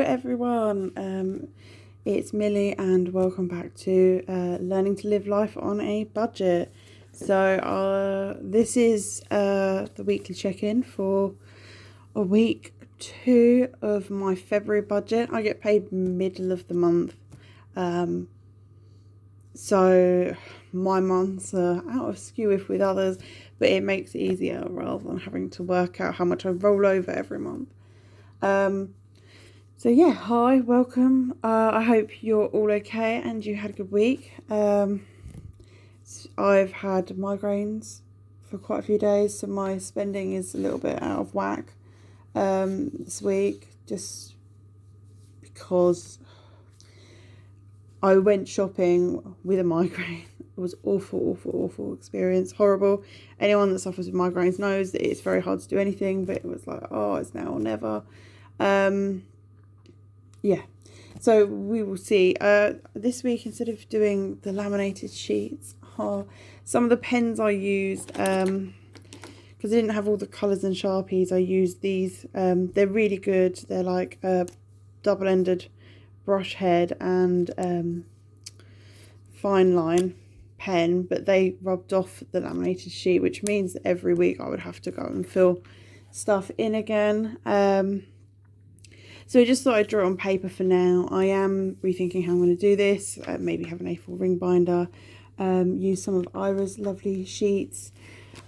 everyone, it's Millie and welcome back to Learning to Live Life on a Budget. So this is the weekly check-in for a week 2 of my February budget. I get paid middle of the month, so my months are out of skew with others, but it makes it easier rather than having to work out how much I roll over every month. So yeah, hi, welcome. I hope you're all okay and you had a good week. I've had migraines for quite a few days, so my spending is a little bit out of whack this week, just because I went shopping with a migraine. It was awful experience, horrible. Anyone that suffers with migraines knows that it's very hard to do anything, but it was like, oh, it's now or never. Yeah, so we will see. This week, instead of doing the laminated sheets, some of the pens I used, because I didn't have all the colours and Sharpies, I used these. They're really good. They're like a double-ended brush head and fine line pen, but they rubbed off the laminated sheet, which means that every week I would have to go and fill stuff in again. So I just thought I'd draw it on paper for now. I am rethinking how I'm going to do this. Maybe have an A4 ring binder, use some of Ira's lovely sheets,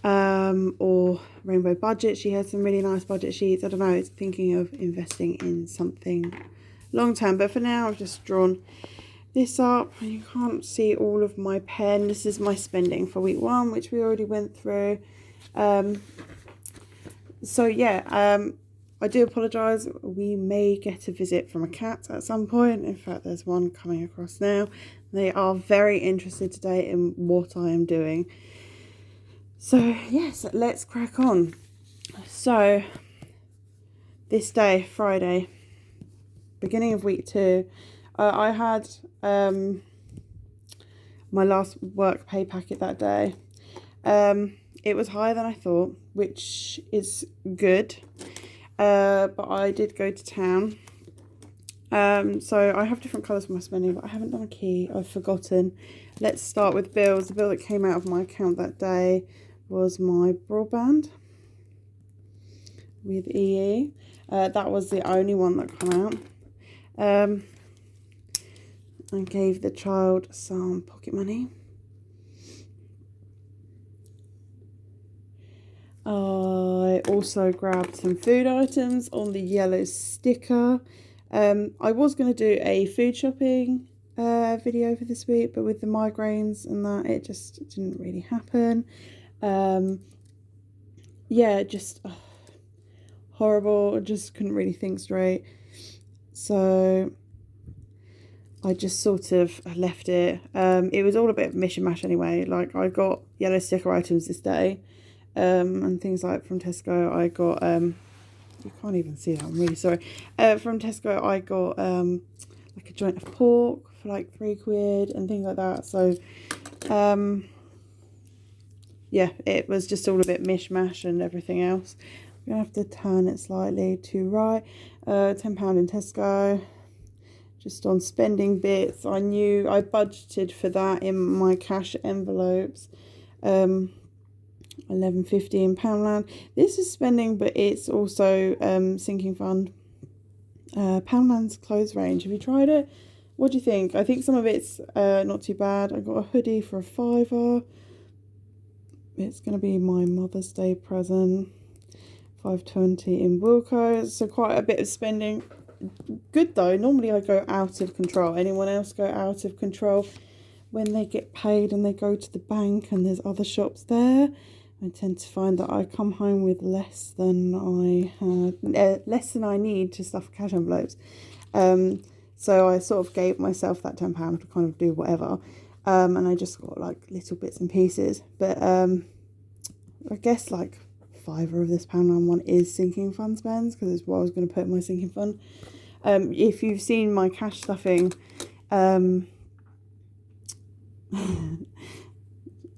or Rainbow Budget. She has some really nice budget sheets. I don't know, it's thinking of investing in something long term. But for now, I've just drawn this up. You can't see all of my pen. This is my spending for week 1, which we already went through. So yeah, I do apologise. We may get a visit from a cat at some point. In fact, there's one coming across now. They are very interested today in what I am doing. So yes, let's crack on. So this day, Friday, beginning of week 2, I had my last work pay packet that day. It was higher than I thought, which is good. But I did go to town. So I have different colours for my spending, but I haven't done a key. I've forgotten. Let's start with bills. The bill that came out of my account that day was my broadband with EE. That was the only one that came out. I gave the child some pocket money. I also grabbed some food items on the yellow sticker. I was going to do a food shopping video for this week, but with the migraines and that, it just didn't really happen. Yeah, just horrible. I just couldn't really think straight. So I just sort of left it. It was all a bit of mishmash anyway. Like, I got yellow sticker items this day. And things like from Tesco, I got, you can't even see that, I'm really sorry. From Tesco, I got like a joint of pork for like £3 and things like that. So, yeah, it was just all a bit mishmash and everything else. I'm going to have to turn it slightly to right. £10 in Tesco, just on spending bits. I knew I budgeted for that in my cash envelopes. £11.50 in Poundland. This is spending, but it's also sinking fund. Poundland's clothes range. Have you tried it? What do you think? I think some of it's not too bad. I got a hoodie for £5. It's going to be my Mother's Day present. £5.20 in Wilko's. So quite a bit of spending. Good though. Normally I go out of control. Anyone else go out of control when they get paid and they go to the bank and there's other shops there? I tend to find that I come home with less than I need to stuff cash envelopes. So I sort of gave myself that £10 to kind of do whatever. And I just got like little bits and pieces. But I guess like £5 of this Poundland one is sinking fund spends, because it's what I was going to put in my sinking fund. If you've seen my cash stuffing, look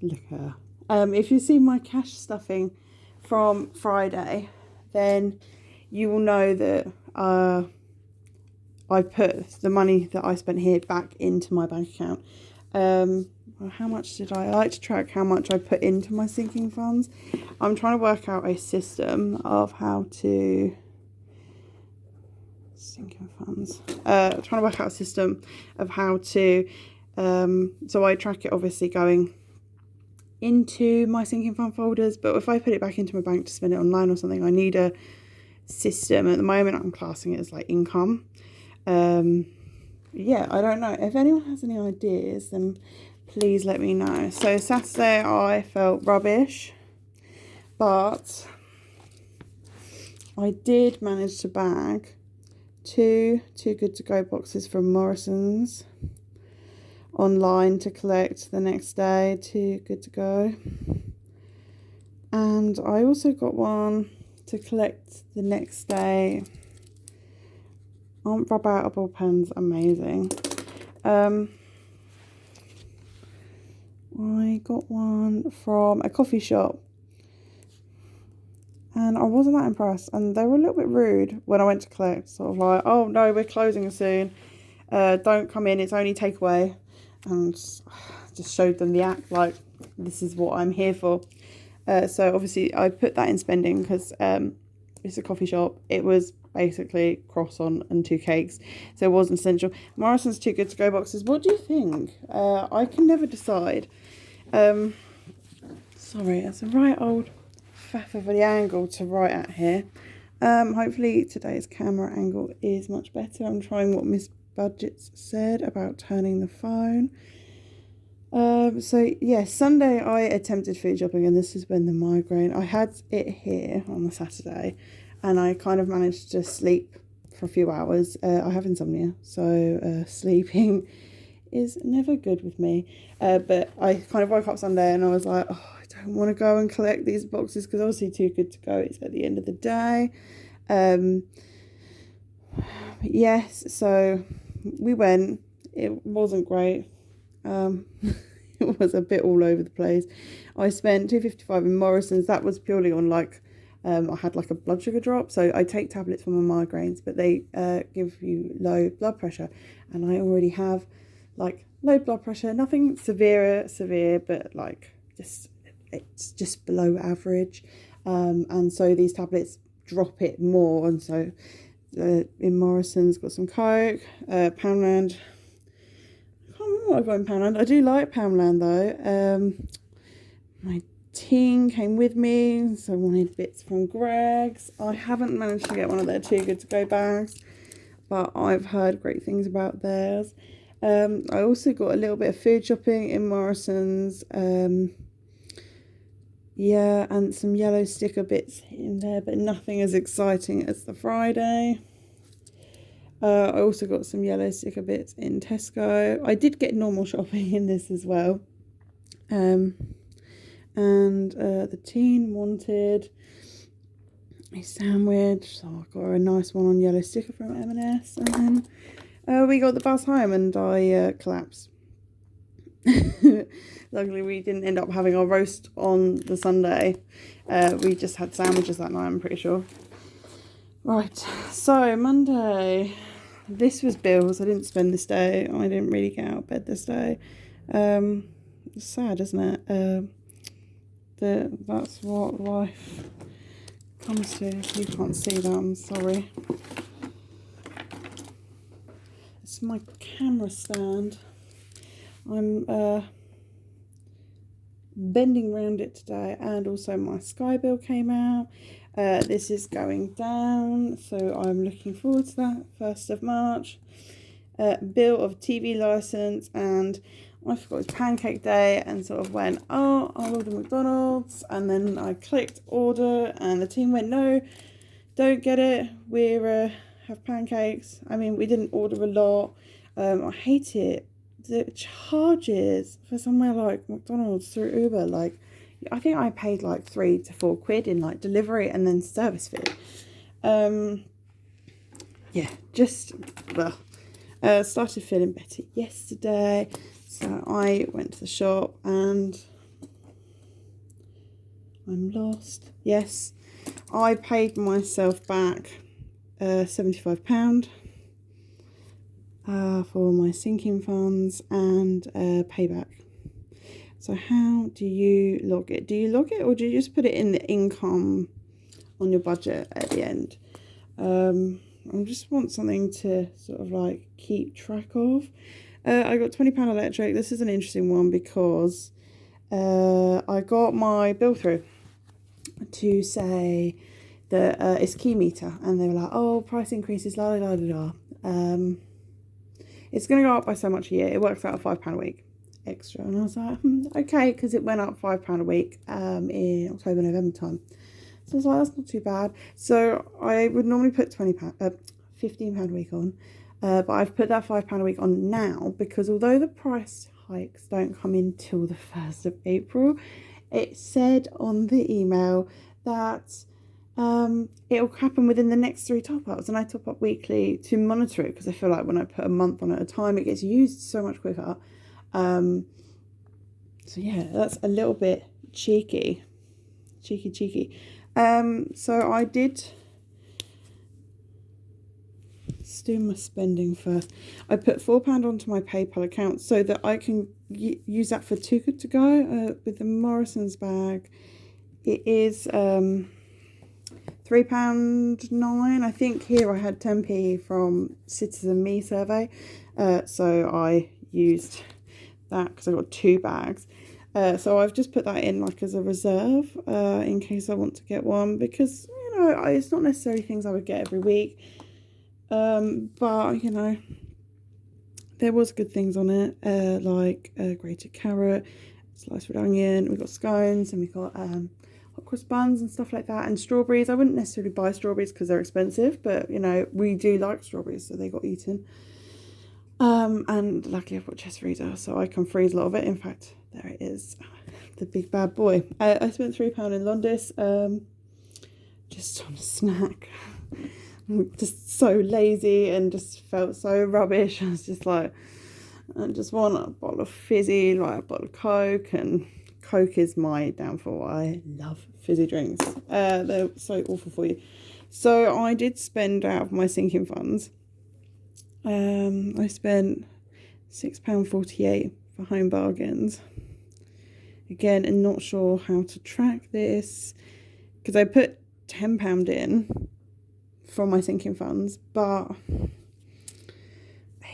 at her. If you see my cash stuffing from Friday, then you will know that I put the money that I spent here back into my bank account. Well, how much did I like to track how much I put into my sinking funds? I'm trying to work out a system of how to sinking funds. Trying to work out a system of how to. So I track it obviously going into my sinking fund folders, but if I put it back into my bank to spend it online or something, I need a system. At the moment, I'm classing it as like income. Yeah, I don't know. If anyone has any ideas, then please let me know. So Saturday I felt rubbish, but I did manage to bag two Too Good To Go boxes from Morrison's online to collect the next day. Too Good To Go. And I also got one to collect the next day. Aren't rubber pens amazing? I got one from a coffee shop and I wasn't that impressed, and they were a little bit rude when I went to collect, sort of like, oh no, we're closing soon, don't come in, it's only takeaway, and just showed them the act like this is what I'm here for. So obviously I put that in spending because it's a coffee shop. It was basically croissant and 2 cakes, so it wasn't essential. Morrison's Too Good To Go boxes, what do you think? I can never decide. Sorry, it's a right old faff of the angle to write at here. Hopefully today's camera angle is much better. I'm trying what Miss Budgets said about turning the phone. So yeah, Sunday I attempted food shopping, and this is when the migraine, I had it here on the Saturday, and I kind of managed to sleep for a few hours. I have insomnia, so sleeping is never good with me. But I kind of woke up Sunday and I was like, oh, I don't want to go and collect these boxes because obviously Too Good To Go, it's at the end of the day. Yes, so we went. It wasn't great. It was a bit all over the place. I spent £2.55 in Morrison's. That was purely on like I had like a blood sugar drop, so I take tablets for my migraines, but they give you low blood pressure, and I already have like low blood pressure, nothing severe, but like it's just below average, and so these tablets drop it more. And so in Morrison's got some Coke, Poundland. I can't remember what I got in Poundland. I do like Poundland though. My teen came with me, so I wanted bits from Greg's. I haven't managed to get one of their Too Good To Go bags, but I've heard great things about theirs. I also got a little bit of food shopping in Morrison's. Yeah, and some yellow sticker bits in there, but nothing as exciting as the Friday. I also got some yellow sticker bits in Tesco. I did get normal shopping in this as well. And the teen wanted a sandwich, so I got a nice one on yellow sticker from M&S, and then we got the bus home and I collapsed. Luckily we didn't end up having our roast on the Sunday. We just had sandwiches that night, I'm pretty sure. Right, so Monday, this was bills. I didn't spend this day. I didn't really get out of bed this day. It's sad, isn't it? That's what life comes to. You can't see that, I'm sorry. It's my camera stand. I'm bending around it today, and also my Sky bill came out. This is going down, so I'm looking forward to that. 1st of March. Bill of TV license, and I forgot it was pancake day, and sort of went, oh, I'll order McDonald's, and then I clicked order, and the team went, no, don't get it, we're have pancakes. I mean, we didn't order a lot. I hate it. The charges for somewhere like McDonald's through Uber, like I think I paid like £3 to £4 in like delivery and then service fee. Yeah, just started feeling better yesterday, so I went to the shop and I'm lost. Yes, I paid myself back £75. for my sinking funds and payback. So how do you log it? Do you log it or do you just put it in the income on your budget at the end? I just want something to sort of like keep track of. I got £20 electric. This is an interesting one because I got my bill through to say that it's key meter, and they were like, oh, price increases, la la la la la. It's going to go up by so much a year. It works out at £5 a week extra. And I was like, okay, because it went up £5 a week in October, November time. So I was like, that's not too bad. So I would normally put £15 a week on, but I've put that £5 a week on now because although the price hikes don't come in till the 1st of April, it said on the email that it'll happen within the next 3 top-ups, and I top up weekly to monitor it because I feel like when I put a month on at a time, it gets used so much quicker. So yeah, that's a little bit cheeky. So I did do my spending first. I put £4 onto my PayPal account so that I can use that for Too Good To Go with the Morrison's bag. It is £3.09. I think here I had 10p from Citizen Me survey, so I used that because I got 2 bags. So I've just put that in like as a reserve in case I want to get one, because you know it's not necessarily things I would get every week, but you know there was good things on it, like grated carrot, sliced red onion. We got scones and we got hot cross buns and stuff like that, and strawberries. I wouldn't necessarily buy strawberries because they're expensive, but you know we do like strawberries, so they got eaten. And luckily I've got chest freezer, so I can freeze a lot of it. In fact, there it is, the big bad boy. I spent £3 in Londis, just on a snack. Just so lazy and just felt so rubbish. I was just like, I just want a bottle of fizzy, like a bottle of Coke, and Coke is my downfall. I love fizzy drinks. They're so awful for you. So I did spend out of my sinking funds. I spent £6.48 for Home Bargains. Again, I'm not sure how to track this because I put £10 in from my sinking funds, but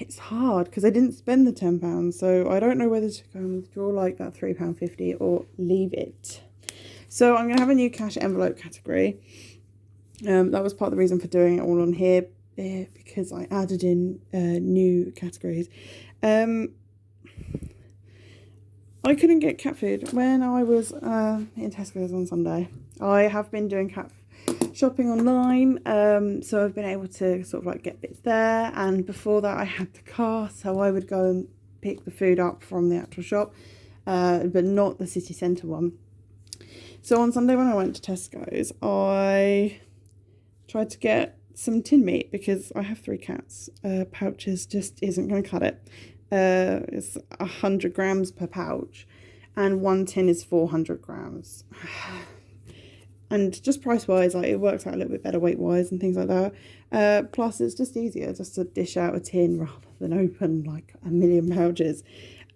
it's hard because I didn't spend the £10, so I don't know whether to go and withdraw like that £3.50 or leave it. So I'm going to have a new cash envelope category. That was part of the reason for doing it all on here, because I added in new categories. I couldn't get cat food when I was in Tesco's on Sunday. I have been doing cat shopping online, so I've been able to sort of like get bits there, and before that I had the car, so I would go and pick the food up from the actual shop, but not the city centre one. So on Sunday when I went to Tesco's, I tried to get some tin meat because I have 3 cats. Pouches just isn't going to cut it. It's 100 grams per pouch, and 1 tin is 400 grams. And just price wise, like it works out a little bit better weight wise and things like that. Plus, it's just easier just to dish out a tin rather than open like a million pouches.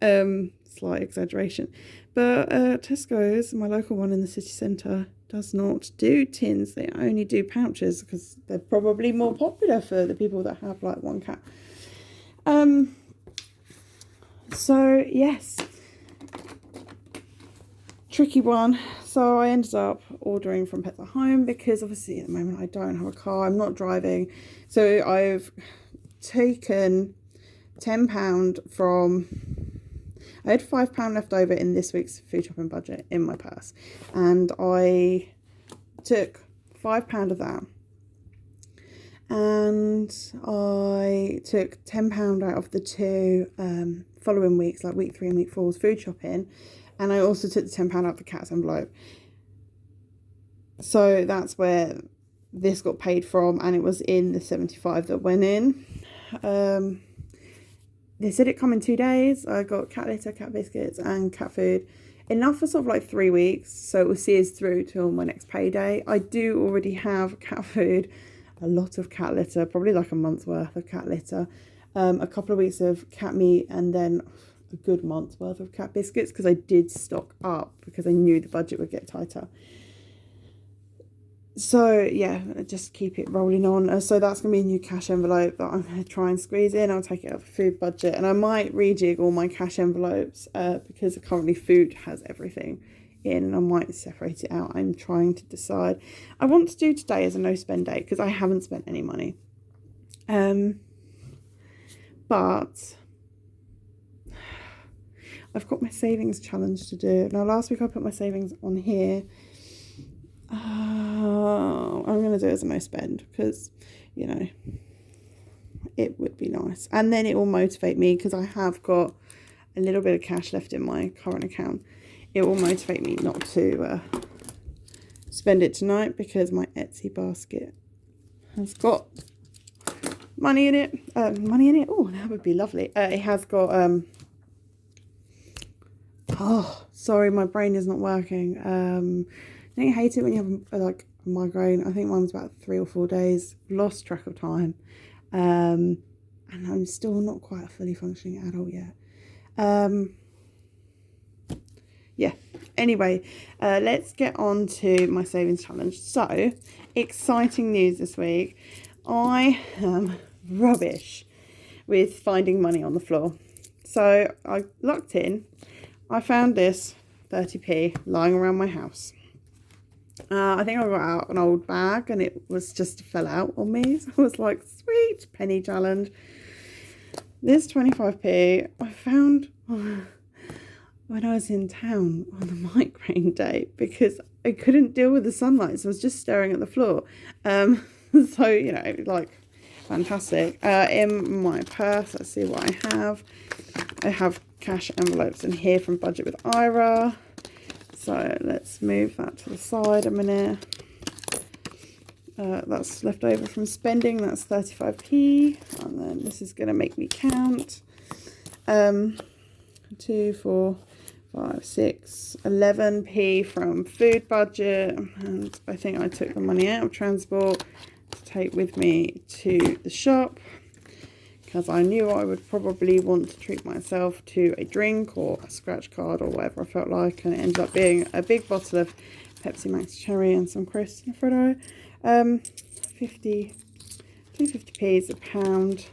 Slight exaggeration, but Tesco's, my local one in the city centre, does not do tins. They only do pouches because they're probably more popular for the people that have like 1 cat. So yes, tricky one. So I ended up ordering from Pets at Home because obviously at the moment I don't have a car, I'm not driving, so I've taken £10 from, I had £5 left over in this week's food shopping budget in my purse, and I took £5 of that, and I took £10 out of the 2 following weeks, like week 3 and week 4's food shopping, and I also took the £10 out of the cat's envelope. So that's where this got paid from, and it was in the 75 that went in. They said it come in 2 days. I got cat litter, cat biscuits and cat food. Enough for sort of like 3 weeks, so it will see us through till my next payday. I do already have cat food, a lot of cat litter, probably like a month's worth of cat litter. a couple of weeks of cat meat, and then a good month's worth of cat biscuits, because I did stock up because I knew the budget would get tighter. So yeah, just keep it rolling on. So that's going to be a new cash envelope that I'm going to try and squeeze in. I'll take it out for food budget, and I might rejig all my cash envelopes because currently food has everything in, and I might separate it out. I'm trying to decide. I want to do today as a no spend day because I haven't spent any money. But I've got my savings challenge to do. Now last week I put my savings on here. I'm going to do it as a no spend because, you know, it would be nice. And then it will motivate me because I have got a little bit of cash left in my current account. It will motivate me not to spend it tonight because my Etsy basket has got money in it. Oh, that would be lovely. It has got... oh, sorry, my brain is not working. Don't you hate it when you have like a migraine? I think mine was about 3 or 4 days. Lost track of time. And I'm still not quite a fully functioning adult yet. Yeah. Anyway, let's get on to my savings challenge. So, exciting news this week. I am rubbish with finding money on the floor. So, I looked in. I found this 30p lying around my house. I think I got out an old bag and it was just fell out on me. So I was like, sweet, penny challenge. This 25p I found when I was in town on the migraine day because I couldn't deal with the sunlight. So I was just staring at the floor. So, you know, like, fantastic. In my purse, let's see what I have. I have cash envelopes in here from Budget with Ira. So let's move that to the side a minute. That's left over from spending. That's 35p. And then this is going to make me count. 2, 4, 5, 6, 11p from food budget. And I think I took the money out of transport to take with me to the shop, because I knew I would probably want to treat myself to a drink or a scratch card or whatever I felt like, and it ended up being a big bottle of Pepsi Max Cherry and some crisps and Freddo. 250p is a pound.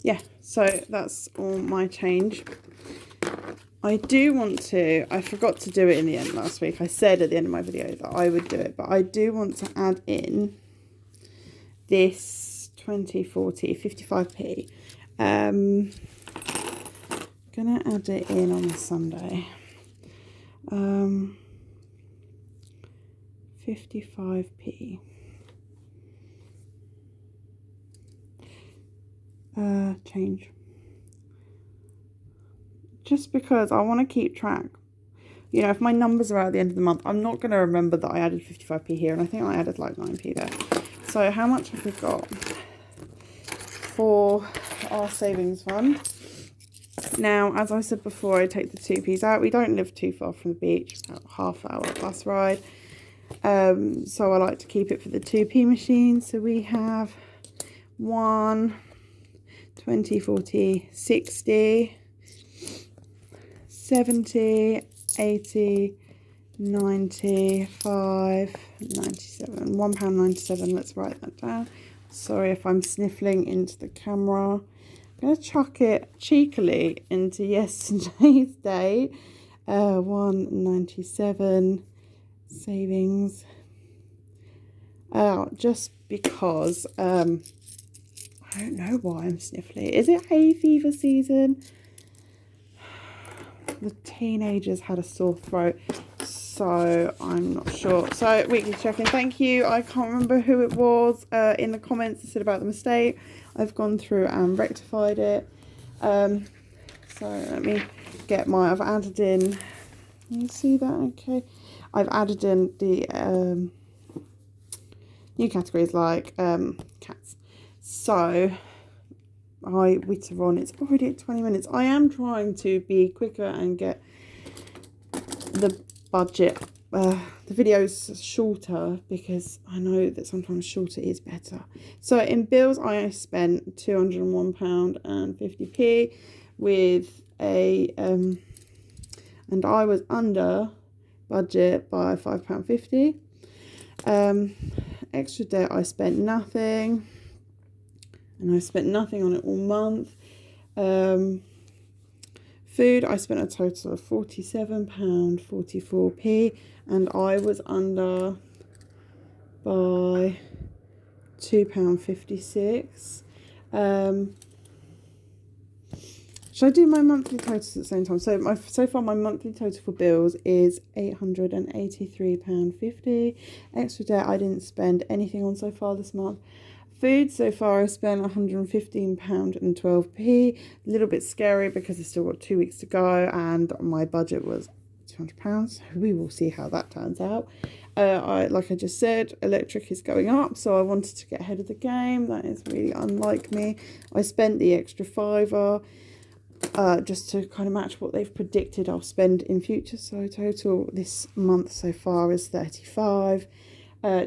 Yeah, so that's all my change. I do want to, I forgot to do it in the end last week. I said at the end of my video that I would do it, but I do want to add in this 20, 40, 55p. Gonna add it in on a Sunday. 55p. Change. Just because I want to keep track. You know, if my numbers are out at the end of the month, I'm not going to remember that I added 55p here, and I think I added like 9p there. So how much have we got for our savings fund? Now, as I said before, I take the 2p's out. We don't live too far from the beach, about half-hour bus ride. So I like to keep it for the 2p machine. So we have 1, 20, 40, 60, 70, 80, 95, 97, £1.97. Let's write that down. Sorry if I'm sniffling into the camera. I'm going to chuck it cheekily into yesterday's date. 197 savings. Just because I don't know why I'm sniffling. Is it hay fever season? The teenagers had a sore throat, so I'm not sure. So weekly check-in, thank you. I can't remember who it was in the comments that said about the mistake. I've gone through and rectified it. So let me get I've added in, you see that? Okay, I've added in the new categories like cats. So I witter on, it's already at 20 minutes. I am trying to be quicker and get the budget the video's shorter because I know that sometimes shorter is better. So in bills, I spent £201.50 with a and I was under budget by £5.50. Extra debt, I spent nothing, and I spent nothing on it all month. Food, I spent a total of £47.44, and I was under by £2.56. Should I do my monthly totals at the same time? So far my monthly total for bills is £883.50. Extra debt, I didn't spend anything on so far this month. Food, so far I spent £115.12. A little bit scary because I've still got 2 weeks to go, and my budget was £200. We will see how that turns out. Like I just said, electric is going up, so I wanted to get ahead of the game. That is really unlike me. I spent the extra £5 just to kind of match what they've predicted I'll spend in future. So total this month so far is £35.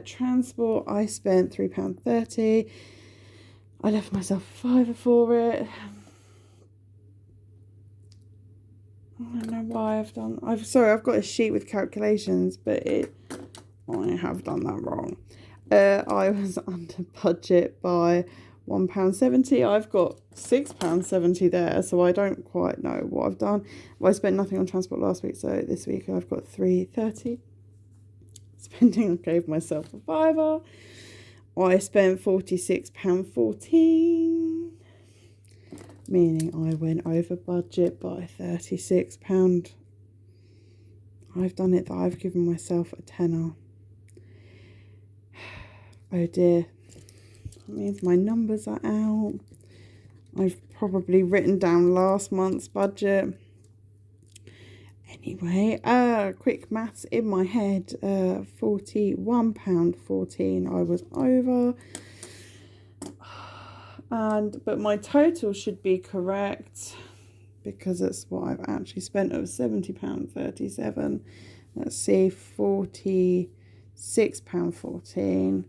Transport, I spent £3.30. I left myself a £5 for it. I don't know why I've got a sheet with calculations, but I have done that wrong. I was under budget by £1.70. I've got £6.70 there, so I don't quite know what I've done. Well, I spent nothing on transport last week, so this week I've got £3.30. Spending, I gave myself a £5. I spent £46.14, meaning I went over budget by £36. I've done it that I've given myself a tenner. Oh dear. That means my numbers are out. I've probably written down last month's budget. Anyway, quick maths in my head. £41.14 I was over. But my total should be correct because it's what I've actually spent of £70.37. Let's see, £46.14.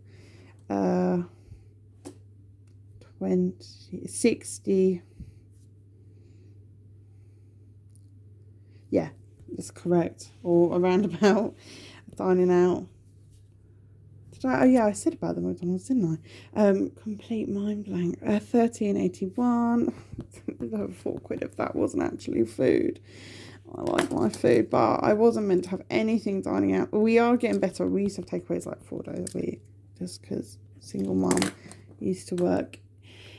60. Yeah, that's correct. Or around about dining out. Oh yeah, I said about the McDonald's, didn't I? Complete mind blank. £13.81. £4 if that wasn't actually food. I like my food, but I wasn't meant to have anything dining out. We are getting better. We used to have takeaways like 4 days a week, just because single mum used to work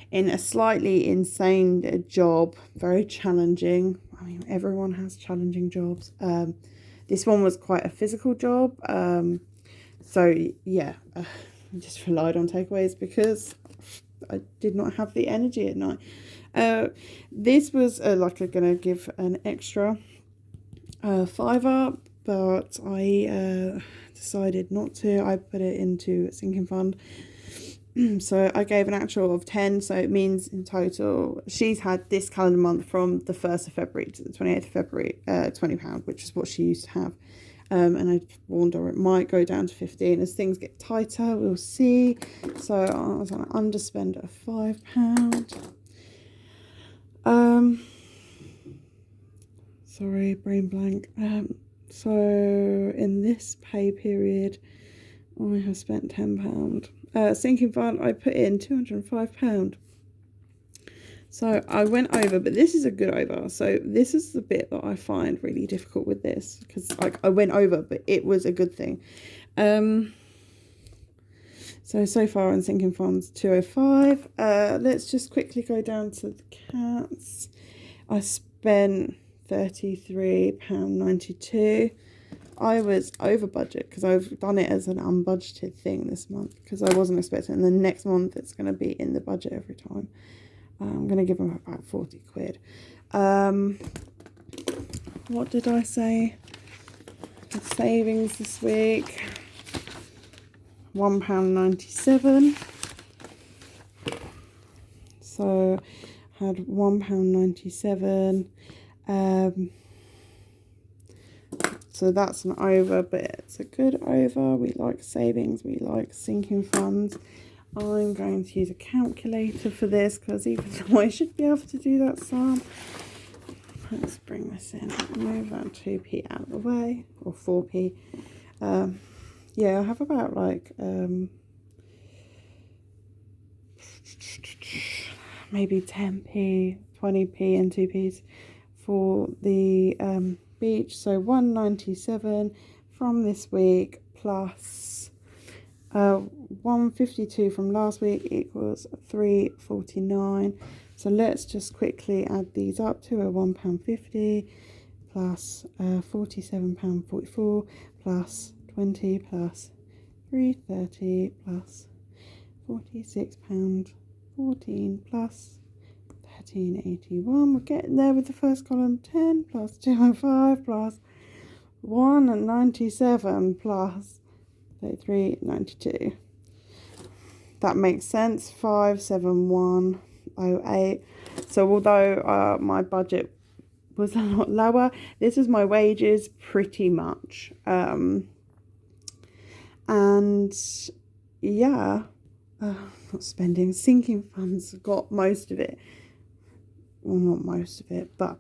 in a slightly insane job, very challenging. I mean, everyone has challenging jobs. This one was quite a physical job. So yeah, I just relied on takeaways because I did not have the energy at night. This was like I'm gonna give an extra £5, but I decided not to. I put it into a sinking fund. So I gave an actual of 10, so it means in total she's had this calendar month from the 1st of February to the 28th of February, £20, which is what she used to have. And I warned her it might go down to 15 as things get tighter. We'll see. So I was on an underspend of £5. Sorry, brain blank. So in this pay period, I have spent £10. Sinking fund, I put in £205. So I went over, but this is a good over. So this is the bit that I find really difficult with this, because like I went over, but it was a good thing. So far on sinking funds, 205. Let's just quickly go down to the cats. I spent £33.92. I was over budget because I've done it as an unbudgeted thing this month because I wasn't expecting. And the next month it's going to be in the budget every time. I'm going to give them about £40. What did I say? The savings this week, £1.97. So had £1.97. So So that's an over, but it's a good over. We like savings, we like sinking funds. I'm going to use a calculator for this because even though I should be able to do that sum, let's bring this in, move that 2p out of the way, or 4p. Yeah, I have about like maybe 10p, 20p and 2p's for the beach. So 197 from this week plus 152 from last week equals 349. So let's just quickly add these up to a £1.50 plus £47.44 plus 20 plus 330 plus £46.14 plus 1381. We're getting there with the first column. 10 plus 205 plus 197 plus 3392. That makes sense. 57108. So although my budget was a lot lower, this is my wages pretty much. And yeah, not spending, sinking funds got most of it. Well, not most of it, but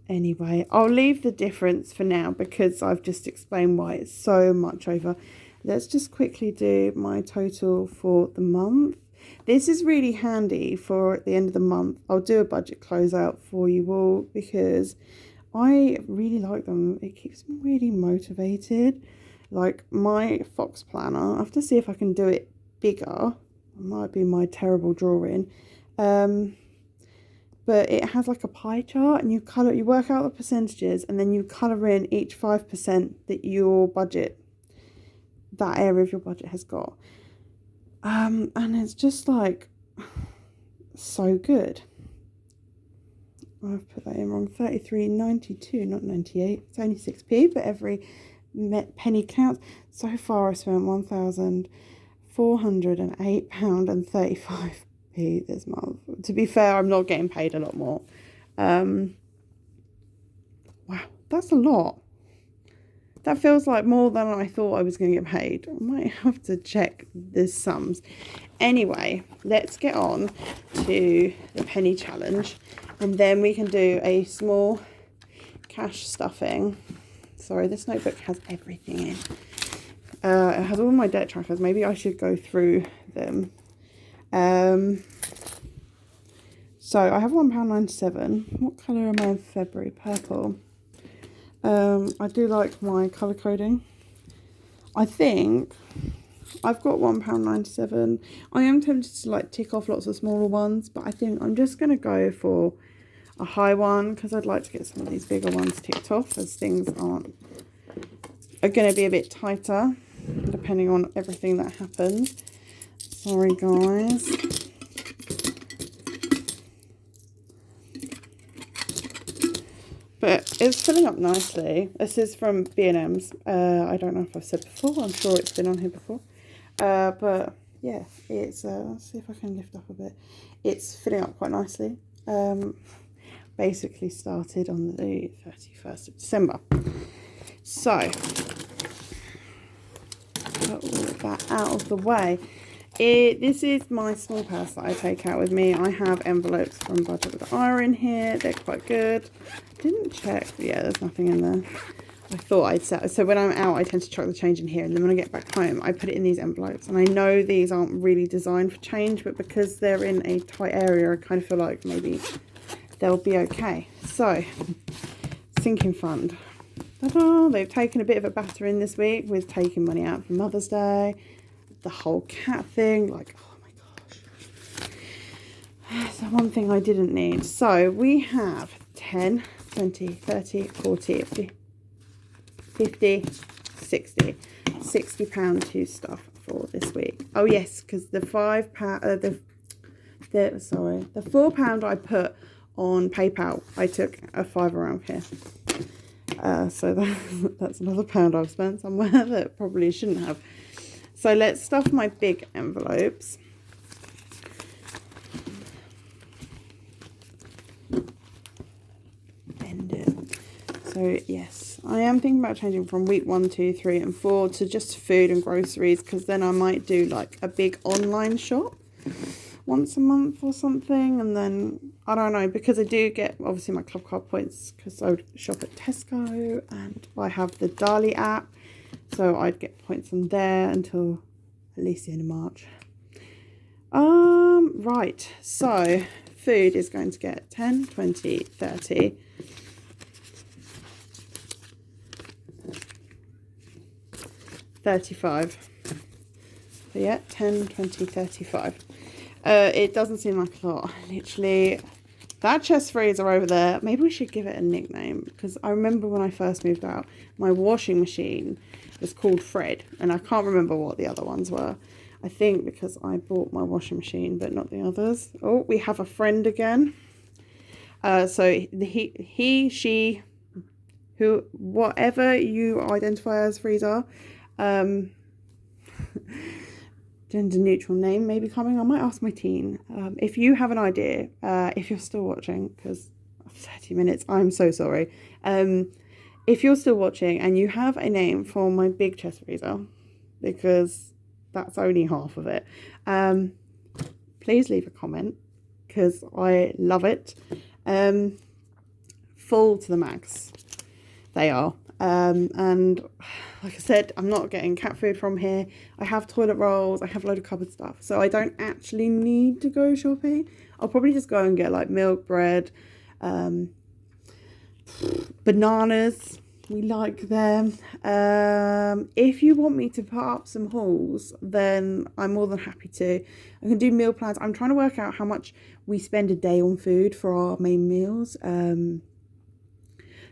anyway, I'll leave the difference for now because I've just explained why it's so much over. Let's just quickly do my total for the month. This is really handy for at the end of the month. I'll do a budget closeout for you all because I really like them. It keeps me really motivated. Like my Fox planner, I have to see if I can do it bigger. It might be my terrible drawing. But it has like a pie chart and you work out the percentages and then you colour in each 5% that your budget, that area of your budget has got. And it's just like so good. I've put that in wrong. 33.92, not 98. It's only 6p, but every penny counts. So far I spent £1,408.35 this month. To be fair, I'm not getting paid a lot more. Wow, that's a lot. That feels like more than I thought I was going to get paid. I might have to check the sums. Anyway, let's get on to the penny challenge. And then we can do a small cash stuffing. Sorry, this notebook has everything in. It has all my debt trackers. Maybe I should go through them. So I have £1.97. What colour am I in February? Purple. I do like my colour coding. I think I've got £1.97. I am tempted to like tick off lots of smaller ones, but I think I'm just going to go for a high one because I'd like to get some of these bigger ones ticked off as things are going to be a bit tighter depending on everything that happens. Sorry guys. But it's filling up nicely. This is from B&M's. I don't know if I've said before. I'm sure it's been on here before. But yeah, it's, let's see if I can lift up a bit. It's filling up quite nicely. Basically started on the 31st of December. So, put all of that out of the way. This is my small purse that I take out with me. I have envelopes from Budget with Ira in here. They're quite good. Didn't check. Yeah, there's nothing in there. I thought I'd set. So when I'm out, I tend to chuck the change in here. And then when I get back home, I put it in these envelopes. And I know these aren't really designed for change, but because they're in a tight area, I kind of feel like maybe they'll be okay. So, sinking fund. Ta-da! They've taken a bit of a batter in this week with taking money out for Mother's Day. The whole cat thing, like, oh my gosh. That's the one thing I didn't need. So we have 10, 20, 30, 40, 50, 60. £60 to stuff for this week. Oh yes, because the £5, the £4 I put on PayPal, I took a £5 around here. So that's another £1 I've spent somewhere that probably shouldn't have. So let's stuff my big envelopes. Bend it. So yes, I am thinking about changing from week 1, 2, 3 and 4 to just food and groceries, because then I might do like a big online shop once a month or something. And then I don't know, because I do get obviously my club card points because I would shop at Tesco, and I have the Dali app, so I'd get points on there until at least the end of March. Right, so food is going to get 10, 20, 30. 35. So yeah, 10, 20, 35. It doesn't seem like a lot. Literally, that chest freezer over there, maybe we should give it a nickname, because I remember when I first moved out, my washing machine was called Fred, and I can't remember what the other ones were. I think because I bought my washing machine, but not the others. Oh, we have a friend again. So he, she, who, whatever you identify as freezer, gender neutral name may be coming. I might ask my teen. If you have an idea, if you're still watching, because 30 minutes, I'm so sorry. If you're still watching and you have a name for my big chest freezer, because that's only half of it, please leave a comment, because I love it. Full to the max they are. And like I said, I'm not getting cat food from here. I have toilet rolls, I have a load of cupboard stuff, so I don't actually need to go shopping. I'll probably just go and get like milk, bread, bananas, we like them. If you want me to put up some hauls, then I'm more than happy to. I can do meal plans. I'm trying to work out how much we spend a day on food for our main meals.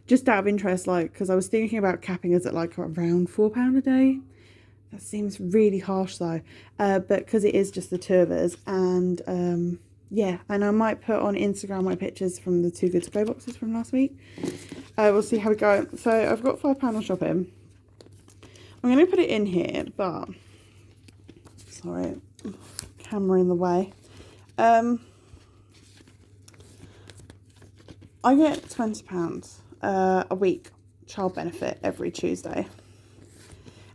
Just out of interest, like, because I was thinking about capping us at like around £4 a day. That seems really harsh though, but because it is just the two of us. And yeah, and I might put on Instagram my pictures from the Too Good To Go boxes from last week. We'll see how we go. So I've got £5 on shopping. I'm going to put it in here, but sorry, camera in the way. I get £20 a week child benefit every Tuesday,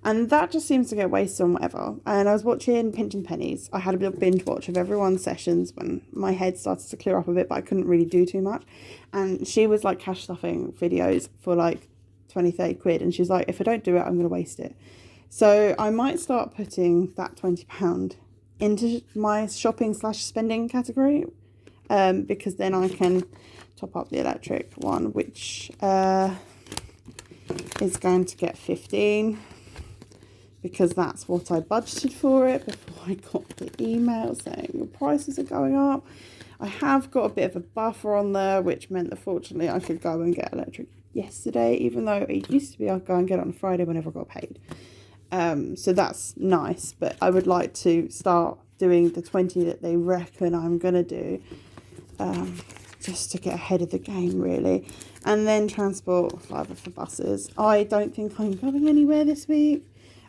and that just seems to get wasted on whatever. And I was watching Pinch and Pennies. I had a little binge watch of everyone's sessions when my head started to clear up a bit, but I couldn't really do too much. And she was like cash stuffing videos for like 20-30 quid, and she's like, if I don't do it, I'm going to waste it. So I might start putting that £20 into my shopping / spending category, because then I can top up the electric one, which is going to get 15, because that's what I budgeted for it before I got the email saying the prices are going up. I have got a bit of a buffer on there, which meant that fortunately I could go and get electric yesterday, even though it used to be I'd go and get it on a Friday whenever I got paid. So that's nice, but I would like to start doing the 20 that they reckon I'm going to do, just to get ahead of the game, really. And then transport, £5 for buses. I don't think I'm going anywhere this week.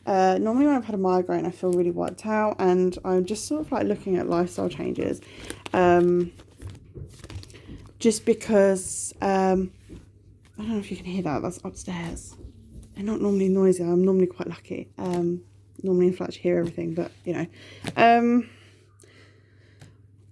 Normally when I've had a migraine, I feel really wiped out, and I'm just sort of like looking at lifestyle changes. Just because, I don't know if you can hear that, that's upstairs. They're not normally noisy, I'm normally quite lucky. Normally in flats you hear everything, but you know.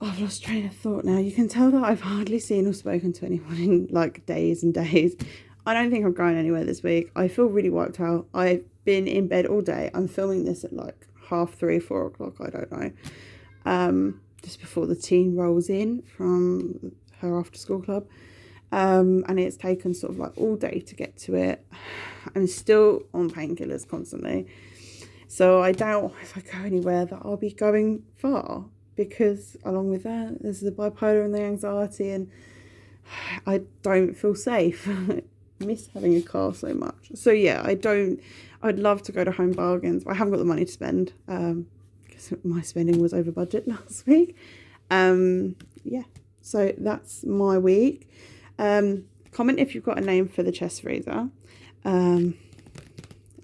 I've lost train of thought now. You can tell that I've hardly seen or spoken to anyone in like days and days. I don't think I'm going anywhere this week. I feel really wiped out. I've been in bed all day. I'm filming this at like 3:30, 4 o'clock, I don't know. Just before the teen rolls in from her after school club. And it's taken sort of like all day to get to it. I'm still on painkillers constantly. So I doubt if I go anywhere that I'll be going far, because along with that, there's the bipolar and the anxiety, and I don't feel safe. I miss having a car so much. So yeah, I'd love to go to Home Bargains, but I haven't got the money to spend, because my spending was over budget last week. Yeah, so that's my week. Comment if you've got a name for the chest freezer.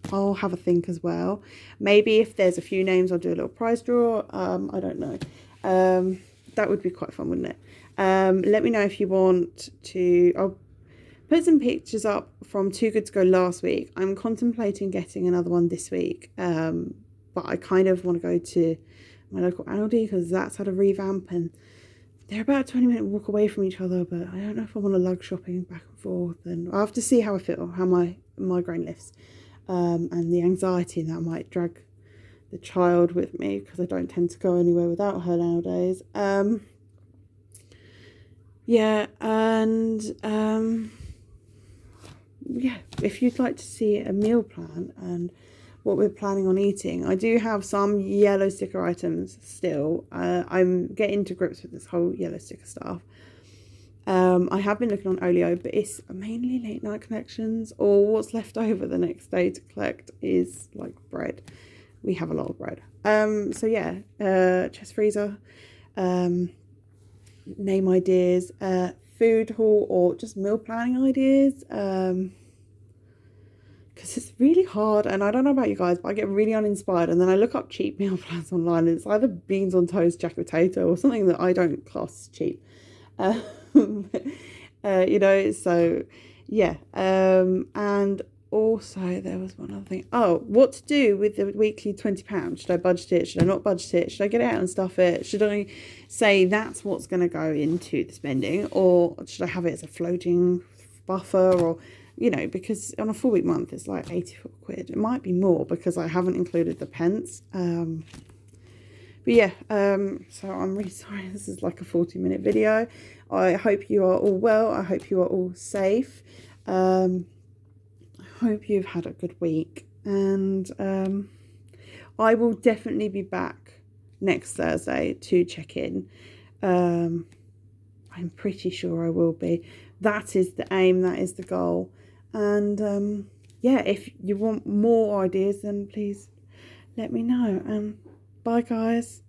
I'll have a think as well. Maybe if there's a few names, I'll do a little prize draw. I don't know. That would be quite fun, wouldn't it? Let me know if you want to. I'll put some pictures up from Too Good To Go last week. I'm contemplating getting another one this week, but I kind of want to go to my local Aldi because that's had a revamp, and they're about a 20-minute walk away from each other, but I don't know if I want to lug shopping back and forth, and I'll have to see how I feel, how my migraine lifts, and the anxiety that might drag the child with me because I don't tend to go anywhere without her nowadays. Yeah, and yeah, if you'd like to see a meal plan and what we're planning on eating, I do have some yellow sticker items still. I'm getting to grips with this whole yellow sticker stuff. I have been looking on Olio, but it's mainly late night collections, or what's left over the next day to collect is like bread. We have a lot of bread. So yeah, chest freezer, name ideas, food haul, or just meal planning ideas. Because it's really hard, and I don't know about you guys, but I get really uninspired, and then I look up cheap meal plans online, and it's either beans on toast, jack potato, or something that I don't class cheap. You know, so yeah. And also there was one other thing. Oh, what to do with the weekly £20? Should I budget it? Should I not budget it? Should I get it out and stuff it? Should I say that's what's going to go into the spending, or should I have it as a floating buffer? Or, you know, because on a 4-week month it's like 84 quid. It might be more because I haven't included the pence. But yeah, so I'm really sorry this is like a 40-minute video. I hope you are all well. I hope you are all safe. I hope you've had a good week. And I will definitely be back next Thursday to check in. I'm pretty sure I will be. That is the aim. That is the goal. And yeah, if you want more ideas, then please let me know. Bye, guys.